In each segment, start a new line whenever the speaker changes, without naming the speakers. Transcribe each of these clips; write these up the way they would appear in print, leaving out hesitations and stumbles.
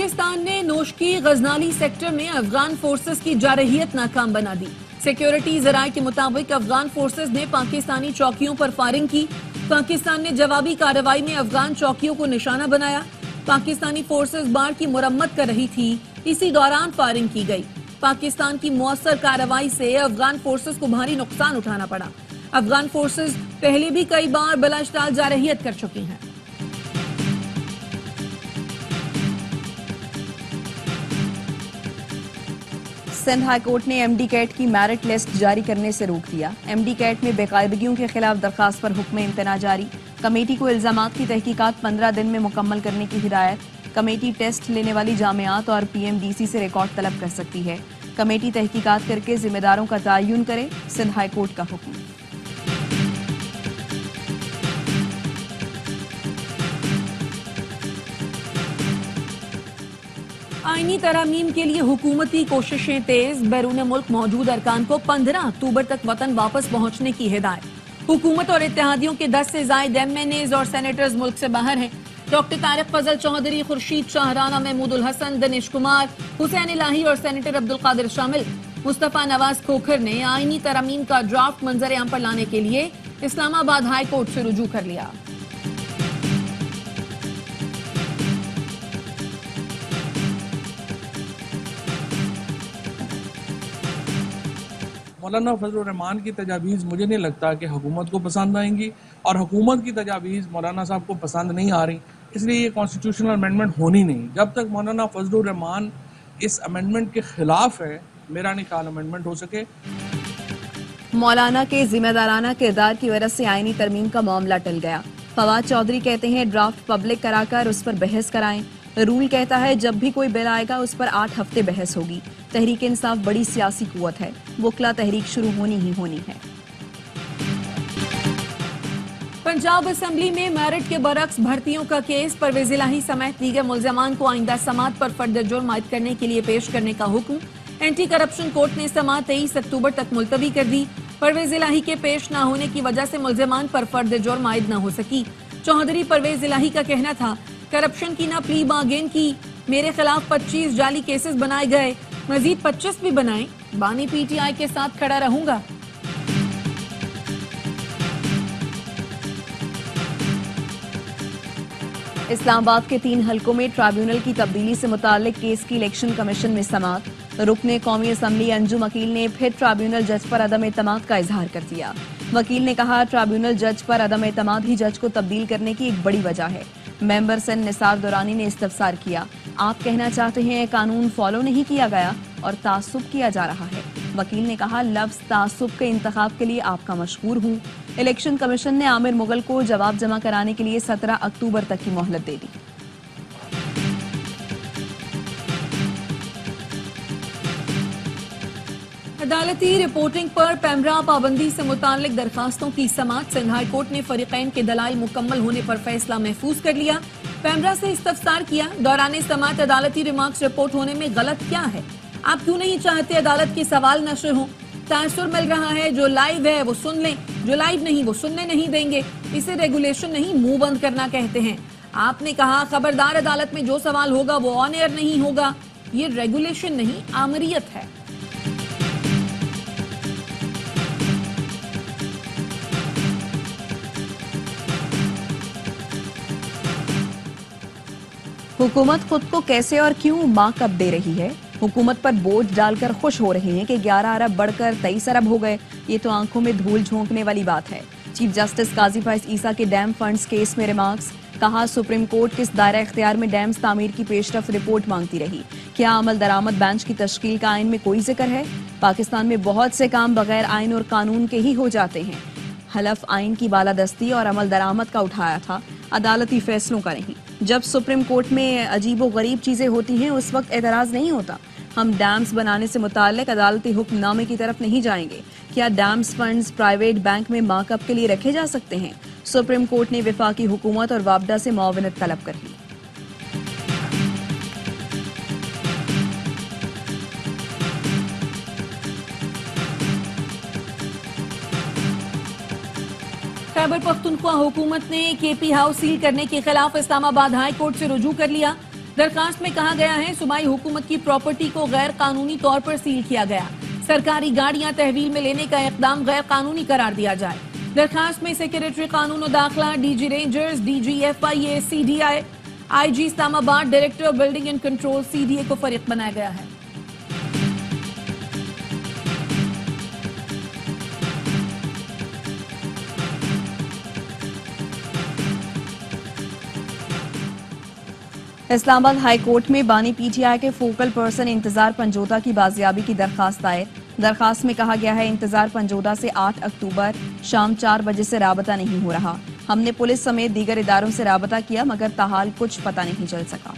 پاکستان نے نوشکی غزنالی سیکٹر میں افغان فورسز کی جارحیت ناکام بنا دی. سیکیورٹی ذرائع کے مطابق افغان فورسز نے پاکستانی چوکیوں پر فائرنگ کی. پاکستان نے جوابی کارروائی میں افغان چوکیوں کو نشانہ بنایا. پاکستانی فورسز بار کی مرمت کر رہی تھی، اسی دوران فائرنگ کی گئی. پاکستان کی مؤثر کارروائی سے افغان فورسز کو بھاری نقصان اٹھانا پڑا. افغان فورسز پہلے بھی کئی بار بلاشتال جارحیت کر چکی ہیں.
سندھ ہائی کورٹ نے ایم ڈی کیٹ کی میرٹ لسٹ جاری کرنے سے روک دیا. ایم ڈی کیٹ میں بے قاعدگیوں کے خلاف درخواست پر حکم امتناع جاری. کمیٹی کو الزامات کی تحقیقات 15 دن میں مکمل کرنے کی ہدایت. کمیٹی ٹیسٹ لینے والی جامعات اور پی ایم ڈی سی سے ریکارڈ طلب کر سکتی ہے. کمیٹی تحقیقات کر کے ذمہ داروں کا تعین کرے، سندھ ہائی کورٹ کا حکم.
آئینی ترامیم کے لیے حکومتی کوششیں تیز. بیرون ملک موجود ارکان کو 15 اکتوبر تک وطن واپس پہنچنے کی ہدایت. حکومت اور اتحادیوں کے 10 سے زائد ایم این ایز اور سینیٹرز ملک سے باہر ہیں. ڈاکٹر طارق فضل چودھری، خورشید شاہ رانا، محمود الحسن، دنیش کمار، حسین الہی اور سینیٹر عبدالقادر شامل. مصطفیٰ نواز کھوکھر نے آئینی ترامیم کا ڈرافٹ منظر عام پر لانے کے لیے اسلام آباد ہائی کورٹ سے رجوع کر لیا.
مولانا فضل الرحمان کی تجاویز مجھے نہیں لگتا کہ حکومت کو پسند آئیں گی، اور حکومت کی تجاویز مولانا صاحب کو پسند نہیں آ رہی. اس لیے یہ کانسٹیٹیوشنل امینڈمنٹ ہونی نہیں. جب تک مولانا فضل الرحمان اس امینڈمنٹ کے خلاف ہے، میرا نہیں خیال امینڈمنٹ ہو سکے.
مولانا کے ذمہ دارانہ کردار کی وجہ سے آئینی ترمیم کا معاملہ ٹل گیا. فواد چودھری کہتے ہیں ڈرافٹ پبلک کرا کر اس پر بحث کرائیں. رول کہتا ہے جب بھی کوئی بل آئے گا اس پر 8 ہفتے بحث ہوگی. تحریک انصاف بڑی سیاسی قوت ہے، وکلا تحریک شروع ہونی ہی ہونی ہے.
پنجاب اسمبلی میں میرٹ کے برعکس بھرتیوں کا کیس. پرویز الہی سمیت دیگر ملزمان کو آئندہ سماعت پر فرد جرم عائد کرنے کے لیے پیش کرنے کا حکم. اینٹی کرپشن کورٹ نے سماعت 23 اکتوبر تک ملتوی کر دی. پرویز الہی کے پیش نہ ہونے کی وجہ سے ملزمان پر فرد جرم عائد نہ ہو سکی. چودھری پرویز الہی کا کہنا تھا کرپشن کی نہ پلی بارگین کی، میرے خلاف 25 جعلی کیسز بنائے گئے، مزید 25 بھی بنائیں، بانی پی ٹی آئی کے ساتھ کھڑا رہوں گا.
اسلام آباد کے 3 حلقوں میں ٹرائیبیونل کی تبدیلی سے متعلق کیس کی الیکشن کمیشن میں سماعت. رکن قومی اسمبلی انجم عقیل نے پھر ٹرائیبیونل جج پر عدم اعتماد کا اظہار کر دیا. وکیل نے کہا ٹرائیبیونل جج پر عدم اعتماد ہی جج کو تبدیل کرنے کی ایک بڑی وجہ ہے. ممبر سن نثار دورانی نے استفسار کیا، آپ کہنا چاہتے ہیں قانون فالو نہیں کیا گیا اور تعصب کیا جا رہا ہے. وکیل نے کہا لفظ تعصب کے انتخاب کے لیے آپ کا مشکور ہوں. الیکشن کمیشن نے عامر مغل کو جواب جمع کرانے کے لیے 17 اکتوبر تک کی مہلت دے دی.
عدالتی رپورٹنگ پر پیمرا پابندی سے متعلق درخواستوں کی سماعت. سندھ ہائی کورٹ نے فریقین کے دلائل مکمل ہونے پر فیصلہ محفوظ کر لیا. پیمرا سے استفسار کیا، دوران سماعت عدالتی ریمارکس رپورٹ ہونے میں غلط کیا ہے؟ آپ کیوں نہیں چاہتے عدالت کے سوال نشر ہوں؟ تاثر مل رہا ہے، جو لائیو ہے وہ سن لیں، جو لائیو نہیں وہ سننے نہیں دیں گے. اسے ریگولیشن نہیں، منہ بند کرنا کہتے ہیں. آپ نے کہا خبردار عدالت میں جو سوال ہوگا وہ آن ایئر نہیں ہوگا. یہ ریگولیشن نہیں، آمریت ہے.
حکومت خود کو کیسے اور کیوں مارک اپ دے رہی ہے؟ حکومت پر بوجھ ڈال کر خوش ہو رہے ہیں کہ 11 ارب بڑھ کر 23 ارب ہو گئے. یہ تو آنکھوں میں دھول جھونکنے والی بات ہے. چیف جسٹس قاضی فائز عیسیٰ کے ڈیم فنڈز کیس میں ریمارکس. کہا سپریم کورٹ کس دائرہ اختیار میں ڈیمز تعمیر کی پیش رفت رپورٹ مانگتی رہی؟ کیا عمل درآمد بینچ کی تشکیل کا آئین میں کوئی ذکر ہے؟ پاکستان میں بہت سے کام بغیر آئین اور قانون کے ہی ہو جاتے ہیں. حلف آئین کی بالادستی اور عمل درآمد کا اٹھایا تھا، عدالتی فیصلوں کا نہیں. جب سپریم کورٹ میں عجیب و غریب چیزیں ہوتی ہیں اس وقت اعتراض نہیں ہوتا. ہم ڈیمز بنانے سے متعلق عدالتی حکم نامے کی طرف نہیں جائیں گے. کیا ڈیمز فنڈز پرائیویٹ بینک میں مارک اپ کے لیے رکھے جا سکتے ہیں؟ سپریم کورٹ نے وفاقی حکومت اور وابڈا سے معاونت طلب کر لی.
خیبر پختونخوا حکومت نے کے پی ہاؤس سیل کرنے کے خلاف اسلام آباد ہائی کورٹ سے رجوع کر لیا. درخواست میں کہا گیا ہے صوبائی حکومت کی پراپرٹی کو غیر قانونی طور پر سیل کیا گیا، سرکاری گاڑیاں تحویل میں لینے کا اقدام غیر قانونی قرار دیا جائے۔ درخواست میں سیکریٹری قانون و داخلہ، D G rangers, D G F I A, C D I G Islamabad, director building and control C D A کو فریق بنایا گیا ہے۔
اسلام آباد ہائی کورٹ میں بانی پی ٹی آئی کے فوکل پرسن انتظار پنجوتا کی بازیابی کی درخواست آئے۔ درخواست میں کہا گیا ہے انتظار پنجوتا سے 8 اکتوبر شام 4 بجے سے رابطہ نہیں ہو رہا، ہم نے پولیس سمیت دیگر اداروں سے رابطہ کیا مگر تاحال کچھ پتہ نہیں چل سکا۔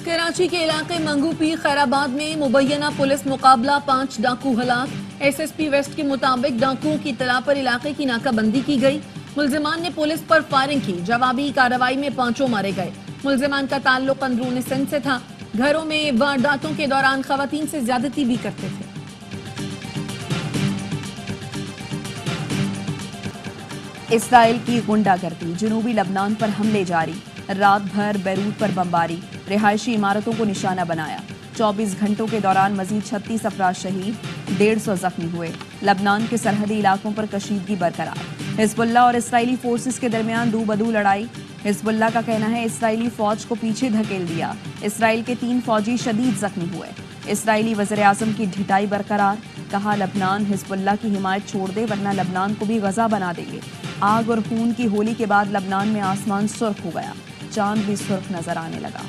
کراچی کے علاقے منگو پیر خیر آباد میں مبینہ پولیس مقابلہ، 5 ڈاکو ہلاک۔ ایس ایس پی ویسٹ کے مطابق ڈاکوؤں کی اطلاع پر علاقے کی ناکہ بندی کی گئی، ملزمان نے پولیس پر فائرنگ کی، جوابی کارروائی میں 5 مارے گئے۔ ملزمان کا تعلق اندرون سندھ سے تھا، گھروں میں وارداتوں کے دوران خواتین سے زیادتی بھی کرتے تھے۔
اسرائیل کی غنڈہ گردی، جنوبی لبنان پر حملے جاری، رات بھر بیروت پر بمباری، رہائشی عمارتوں کو نشانہ بنایا۔ 24 گھنٹوں کے دوران مزید 36 افراد شہید، 150 زخمی ہوئے۔ لبنان کے سرحدی علاقوں پر کشیدگی برقرار، حزب اللہ اور اسرائیلی فورسز کے درمیان دو بدو لڑائی۔ حزب اللہ کا کہنا ہے اسرائیلی فوج کو پیچھے دھکیل دیا، اسرائیل کے 3 فوجی شدید زخمی ہوئے۔ اسرائیلی وزیر اعظم کی ڈھٹائی برقرار، کہا لبنان حزب اللہ کی حمایت چھوڑ دے ورنہ لبنان کو بھی غزہ بنا دیں گے۔ آگ اور خون کی ہولی کے بعد لبنان میں آسمان سرخ ہو گیا، چاند بھی سرخ نظر آنے لگا۔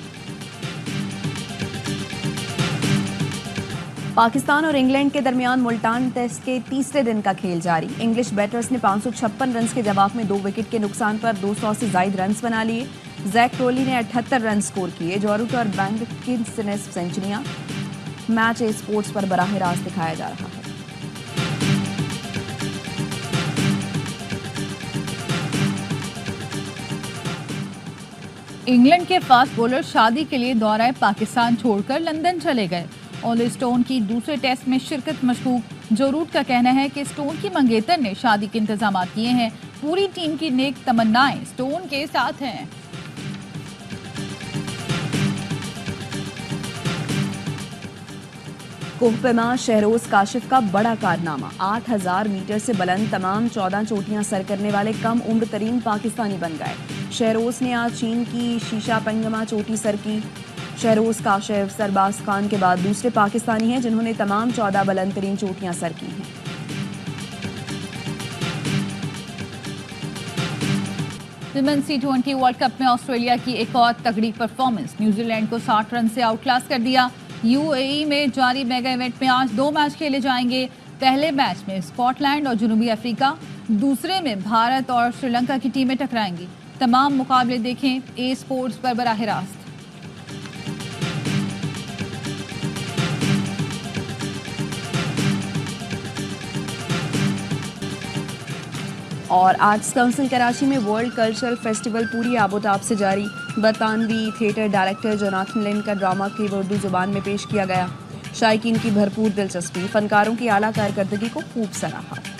پاکستان اور انگلینڈ کے درمیان ملتان ٹیسٹ کے تیسرے دن کا کھیل جاری، انگلش بیٹرز نے 556 رنز کے جواب میں 2 وکٹ کے نقصان پر 200 سے زائد رنز بنا لیے۔ زیک کرولی نے 78 رن سکور کیے، جو روٹ اور بینکس نے سنچریاں۔ میچ اے سپورٹس پر براہ راست دکھایا جا رہا ہے۔
انگلینڈ کے فاسٹ بولر شادی کے لیے دورہ پاکستان چھوڑ کر لندن چلے گئے۔ اولی سٹون کی دوسرے ٹیسٹ میں شرکت مشکوک، جو روٹ کا کہنا ہے کہ سٹون کی منگیتر نے شادی کے انتظامات کیے ہیں، پوری ٹیم کی نیک تمنائیں سٹون کے ساتھ ہیں۔
کوہ پیما شہروز کاشف کا بڑا کارنامہ، 8000 میٹر سے بلند تمام 14 چوٹیاں سر کرنے والے کم عمر ترین پاکستانی بن گئے۔ شہروز نے آج چین کی شیشا پنگما چوٹی سر کی۔ شہروز کاشف سرباز خان کے بعد دوسرے پاکستانی ہیں جنہوں نے تمام 14 بلند ترین چوٹیاں سر کی ہیں۔
ویمنز T20 ورلڈ کپ میں آسٹریلیا کی ایک اور تگڑی پرفارمنس، نیوزی لینڈ کو 60 رن سے آؤٹ کلاس کر دیا۔ یو اے ای میں جاری میگا ایونٹ میں آج 2 میچ کھیلے جائیں گے۔ پہلے میچ میں اسکاٹ لینڈ اور جنوبی افریقہ، دوسرے میں بھارت اور سری لنکا کی ٹیمیں ٹکرائیں گی۔ تمام مقابلے دیکھیں اے سپورٹس پر براہ راست۔
اور آرٹس کونسل کراچی میں ورلڈ کلچرل فیسٹیول پوری آب و تاب سے جاری، برطانوی تھیٹر ڈائریکٹر جوناتھن لن کا ڈرامہ کی اردو زبان میں پیش کیا گیا۔ شائقین کی بھرپور دلچسپی، فنکاروں کی اعلیٰ کارکردگی کو خوب سراہا۔